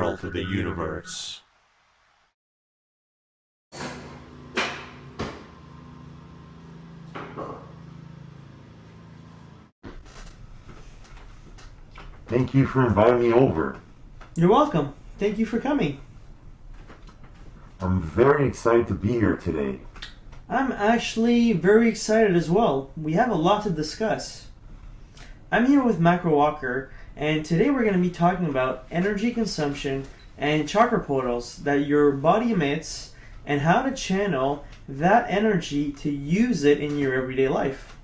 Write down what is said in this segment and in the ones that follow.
world of the universe. Thank you for inviting me over. You're welcome. Thank you for coming. I'm very excited to be here today. I'm actually very excited as well. We have a lot to discuss. I'm here with Macro Walker, and today we're going to be talking about energy consumption and chakra portals that your body emits and how to channel that energy to use it in your everyday life.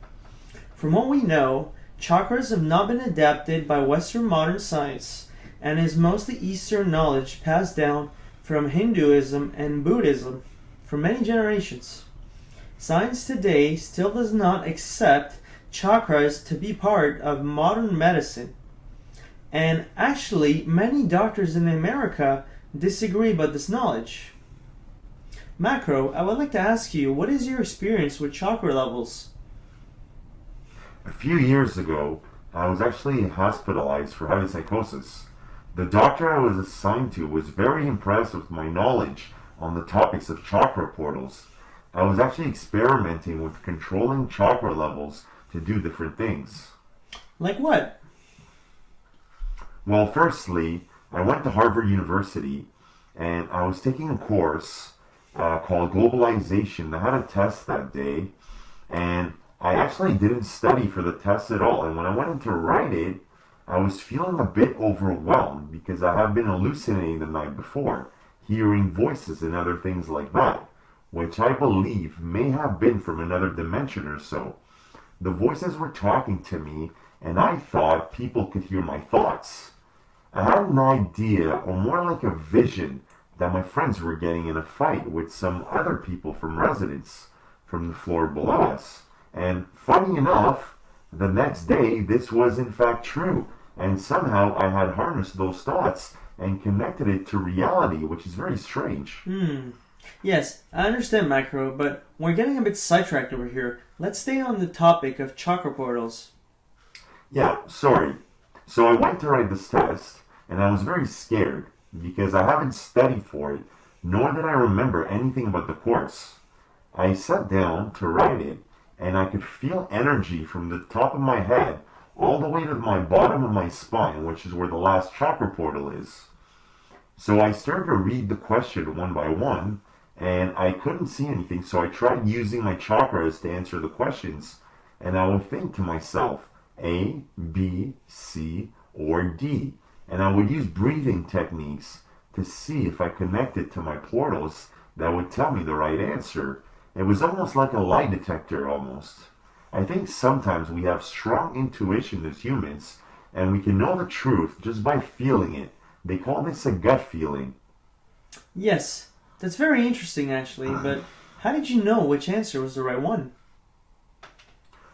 From what we know, chakras have not been adapted by Western modern science and is mostly Eastern knowledge passed down from Hinduism and Buddhism for many generations. Science today still does not accept chakras to be part of modern medicine. And actually, many doctors in America disagree about this knowledge. Macro, I would like to ask you, what is your experience with chakra levels? A few years ago, I was actually hospitalized for having psychosis. The doctor I was assigned to was very impressed with my knowledge on the topics of chakra portals. I was actually experimenting with controlling chakra levels to do different things. Like what? Well, firstly, I went to Harvard University and I was taking a course called Globalization. I had a test that day and I actually didn't study for the test at all. And when I went in to write it, I was feeling a bit overwhelmed because I have been hallucinating the night before, hearing voices and other things like that, which I believe may have been from another dimension or so. The voices were talking to me, and I thought people could hear my thoughts. I had an idea, or more like a vision, that my friends were getting in a fight with some other people from residence from the floor below us. And funny enough, the next day this was in fact true, and somehow I had harnessed those thoughts and connected it to reality, which is very strange. Yes, I understand, Macro, but we're getting a bit sidetracked over here. Let's stay on the topic of chakra portals. Yeah, sorry. So I went to write this test, and I was very scared because I haven't studied for it, nor did I remember anything about the course. I sat down to write it, and I could feel energy from the top of my head all the way to my bottom of my spine, which is where the last chakra portal is. So I started to read the question one by one, and I couldn't see anything, so I tried using my chakras to answer the questions, and I would think to myself, A, B, C, or D, and I would use breathing techniques to see if I connected to my portals that would tell me the right answer. It was almost like a lie detector, almost. I think sometimes we have strong intuition as humans, and we can know the truth just by feeling it. They call this a gut feeling. Yes, that's very interesting actually, but how did you know which answer was the right one?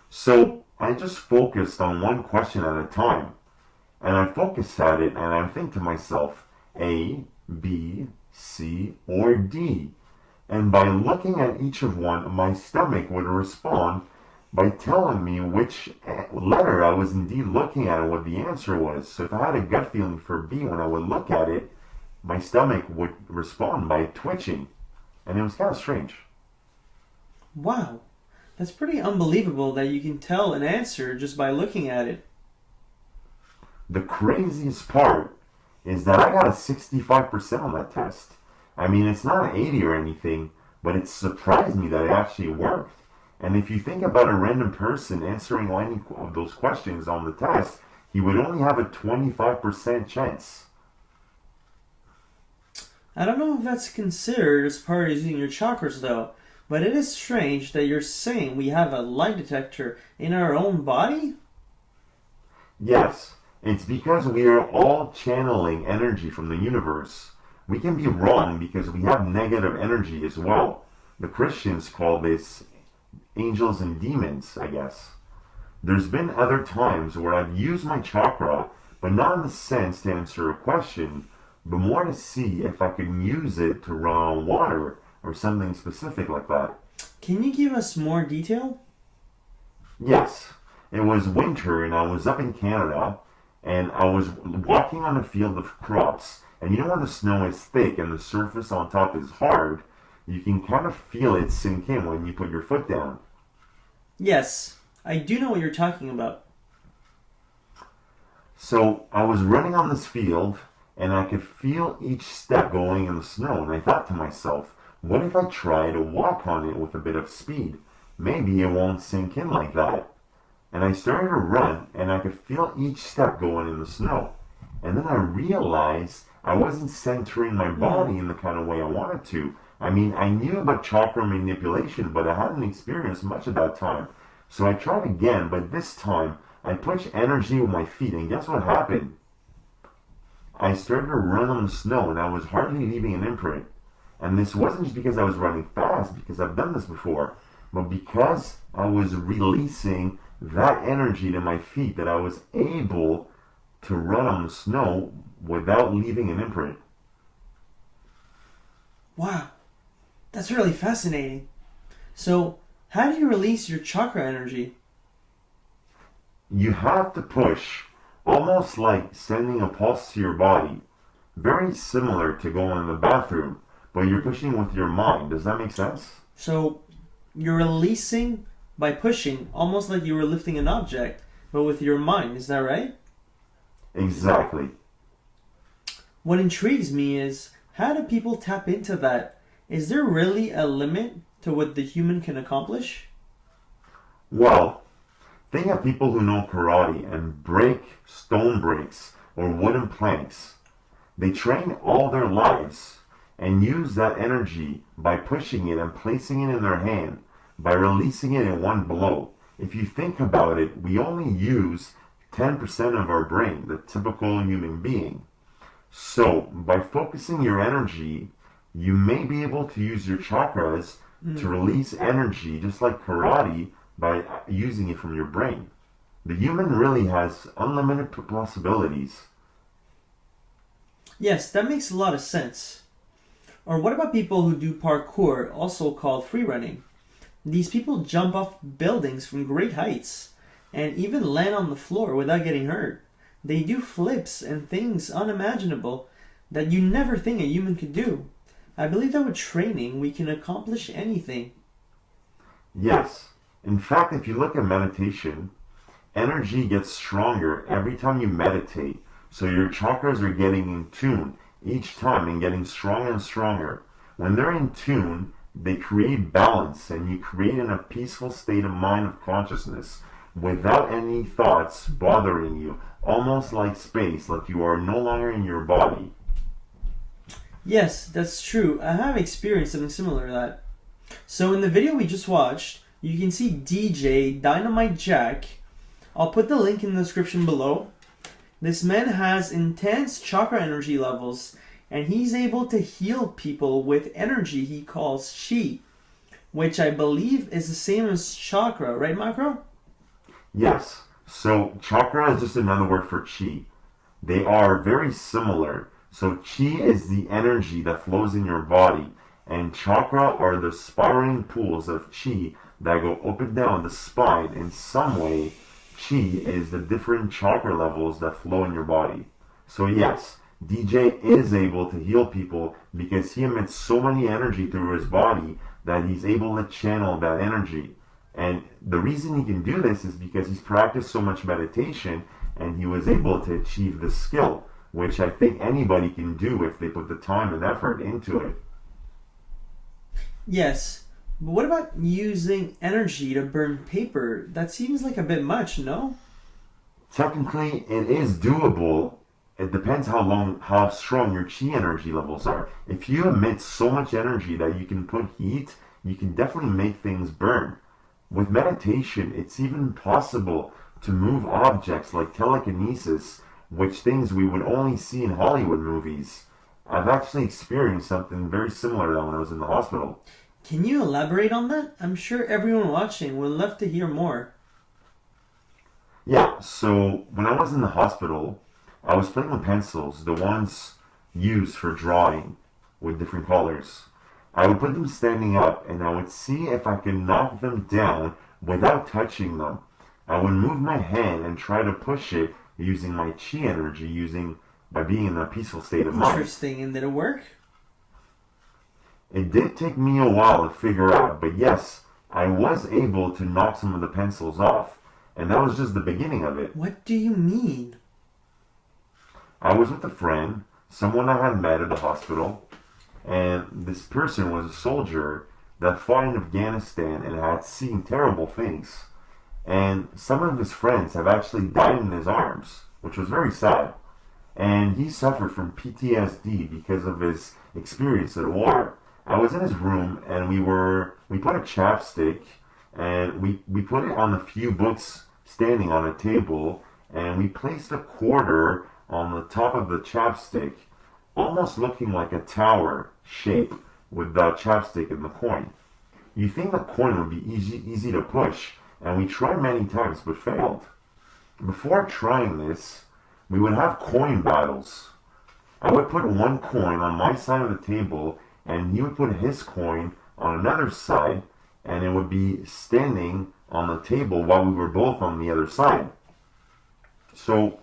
So I just focused on one question at a time, and I focused at it, and I think to myself, A, B, C, or D. And by looking at each of one, my stomach would respond by telling me which letter I was indeed looking at and what the answer was. So if I had a gut feeling for B when I would look at it, my stomach would respond by twitching. And it was kind of strange. Wow, that's pretty unbelievable that you can tell an answer just by looking at it. The craziest part is that I got a 65% on that test. I mean, it's not an 80 or anything, but it surprised me that it actually worked. And if you think about a random person answering any of those questions on the test, he would only have a 25% chance. I don't know if that's considered as part of using your chakras though, but it is strange that you're saying we have a lie detector in our own body? Yes, it's because we are all channeling energy from the universe. We can be wrong because we have negative energy as well. The Christians call this angels and demons, I guess. There's been other times where I've used my chakra, but not in the sense to answer a question, but more to see if I can use it to run on water or something specific like that. Can you give us more detail? Yes, it was winter and I was up in Canada and I was walking on a field of crops And you know when the snow is thick and the surface on top is hard, you can kind of feel it sink in when you put your foot down. Yes, I do know what you're talking about. So I was running on this field and I could feel each step going in the snow, and I thought to myself, what if I try to walk on it with a bit of speed? Maybe it won't sink in like that. And I started to run and I could feel each step going in the snow. And then I realized I wasn't centering my body in the kind of way I wanted to. I mean, I knew about chakra manipulation, but I hadn't experienced much at that time. So I tried again, but this time I pushed energy with my feet, and guess what happened? I started to run on the snow, and I was hardly leaving an imprint. And this wasn't just because I was running fast, because I've done this before, but because I was releasing that energy to my feet, that I was able to run on the snow without leaving an imprint. Wow, that's really fascinating. So, how do you release your chakra energy? You have to push, almost like sending a pulse to your body. Very similar to going in the bathroom, but you're pushing with your mind. Does that make sense? So, you're releasing by pushing, almost like you were lifting an object, but with your mind. Is that right? Exactly. What intrigues me is, how do people tap into that? Is there really a limit to what the human can accomplish? Well, think of people who know karate and break stone bricks or wooden planks. They train all their lives and use that energy by pushing it and placing it in their hand, by releasing it in one blow. If you think about it, we only use 10% of our brain, the typical human being. So, by focusing your energy, you may be able to use your chakras to release energy, just like karate, by using it from your brain. The human really has unlimited possibilities. Yes, that makes a lot of sense. Or what about people who do parkour, also called free running? These people jump off buildings from great heights and even land on the floor without getting hurt. They do flips and things unimaginable that you never think a human could do. I believe that with training, we can accomplish anything. Yes. In fact, if you look at meditation, energy gets stronger every time you meditate. So your chakras are getting in tune each time and getting stronger and stronger. When they're in tune, they create balance and you create in a peaceful state of mind of consciousness without any thoughts bothering you, almost like space, like you are no longer in your body. Yes, that's true. I have experienced something similar to that. So in the video we just watched, you can see DJ Dynamite Jack. I'll put the link in the description below. This man has intense chakra energy levels, and he's able to heal people with energy he calls chi, which I believe is the same as chakra, right, Macro? Yes. So chakra is just another word for chi. They are very similar. So chi is the energy that flows in your body, and chakra are the spiraling pools of chi that go up and down the spine. In some way, chi is the different chakra levels that flow in your body. So yes, DJ is able to heal people because he emits so many energy through his body that he's able to channel that energy. And the reason he can do this is because he's practiced so much meditation and he was able to achieve this skill, which I think anybody can do if they put the time and effort into it. Yes, but what about using energy to burn paper? That seems like a bit much, no? Technically, it is doable. It depends how strong your chi energy levels are. If you emit so much energy that you can put heat, you can definitely make things burn. With meditation, it's even possible to move objects like telekinesis, which things we would only see in Hollywood movies. I've actually experienced something very similar to that when I was in the hospital. Can you elaborate on that? I'm sure everyone watching would love to hear more. Yeah, so when I was in the hospital, I was playing with pencils, the ones used for drawing with different colors. I would put them standing up and I would see if I could knock them down without touching them. I would move my hand and try to push it using my chi energy, using by being in a peaceful state of mind. Interesting. And did it work? It did take me a while to figure out, but yes, I was able to knock some of the pencils off, and that was just the beginning of it. What do you mean? I was with a friend, someone I had met at the hospital, and this person was a soldier that fought in Afghanistan and had seen terrible things. And some of his friends have actually died in his arms, which was very sad. And he suffered from PTSD because of his experience at war. I was in his room, and we put a chapstick, and we put it on a few books standing on a table, and we placed a quarter on the top of the chapstick, almost looking like a tower shape with the chapstick and the coin. You think the coin would be easy to push, and we tried many times but failed. Before trying this, we would have coin battles. I would put one coin on my side of the table, and he would put his coin on another side, and it would be standing on the table while we were both on the other side. So,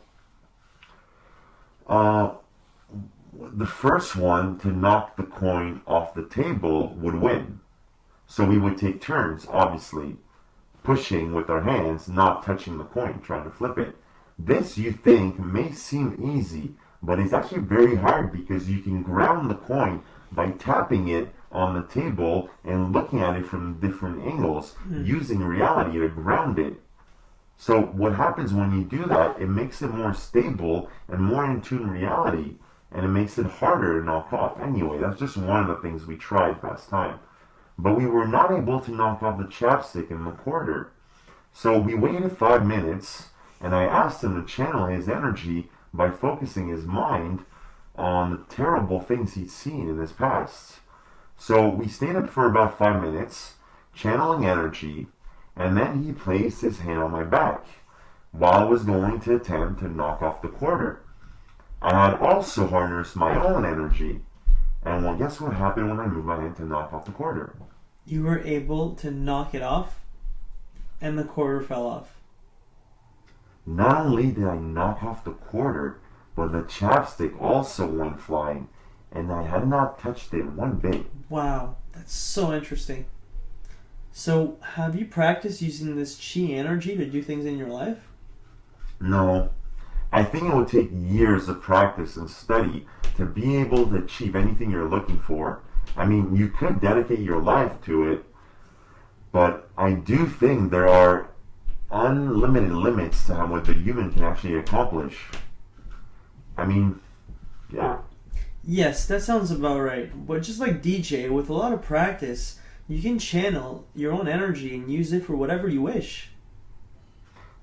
the first one to knock the coin off the table would win. So we would take turns, obviously, pushing with our hands, not touching the coin, trying to flip it. This, you think, may seem easy, but it's actually very hard because you can ground the coin by tapping it on the table and looking at it from different angles, using reality to ground it. So what happens when you do that, it makes it more stable and more in tune with reality, and it makes it harder to knock off. Anyway, that's just one of the things we tried last time. But we were not able to knock off the chapstick and the quarter. So we waited 5 minutes, and I asked him to channel his energy by focusing his mind on the terrible things he'd seen in his past. So we stayed up for about 5 minutes, channeling energy, and then he placed his hand on my back while I was going to attempt to knock off the quarter. I had also harnessed my own energy, and well, guess what happened when I moved my hand to knock off the quarter? You were able to knock it off, and the quarter fell off. Not only did I knock off the quarter, but the chapstick also went flying, and I had not touched it one bit. Wow, that's so interesting. So, have you practiced using this chi energy to do things in your life? No, I think it would take years of practice and study to be able to achieve anything you're looking for. I mean, you could dedicate your life to it, but I do think there are unlimited limits to what the human can actually accomplish. I mean, yeah. Yes, that sounds about right. But just like DJ, with a lot of practice, you can channel your own energy and use it for whatever you wish.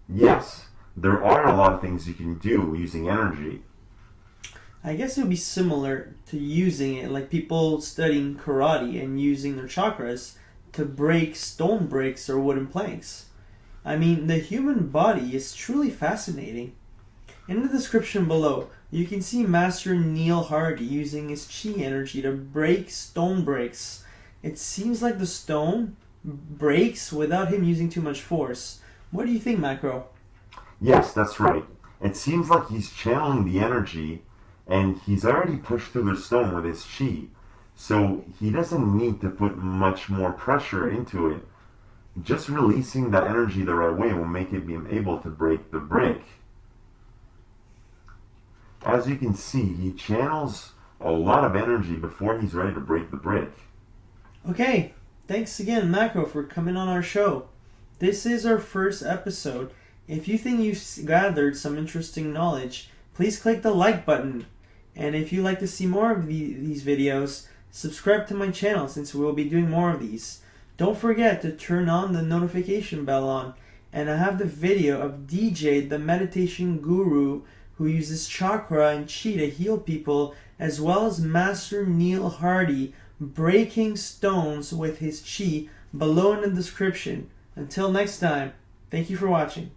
Yes, there are a lot of things you can do using energy. I guess it would be similar to using it like people studying karate and using their chakras to break stone bricks or wooden planks. I mean, the human body is truly fascinating. In the description below, you can see Master Neil Hardy using his chi energy to break stone bricks. It seems like the stone breaks without him using too much force. What do you think, Macro? Yes, that's right. It seems like he's channeling the energy, and he's already pushed through the stone with his chi, so he doesn't need to put much more pressure into it. Just releasing that energy the right way will make it be able to break the brick. As you can see, he channels a lot of energy before he's ready to break the brick. Okay, thanks again, Macro, for coming on our show. This is our first episode. If you think you've gathered some interesting knowledge, please click the like button. And if you'd like to see more of these videos, subscribe to my channel since we'll be doing more of these. Don't forget to turn on the notification bell on. And I have the video of DJ, the meditation guru, who uses chakra and chi to heal people, as well as Master Neil Hardy breaking stones with his chi, below in the description. Until next time, thank you for watching.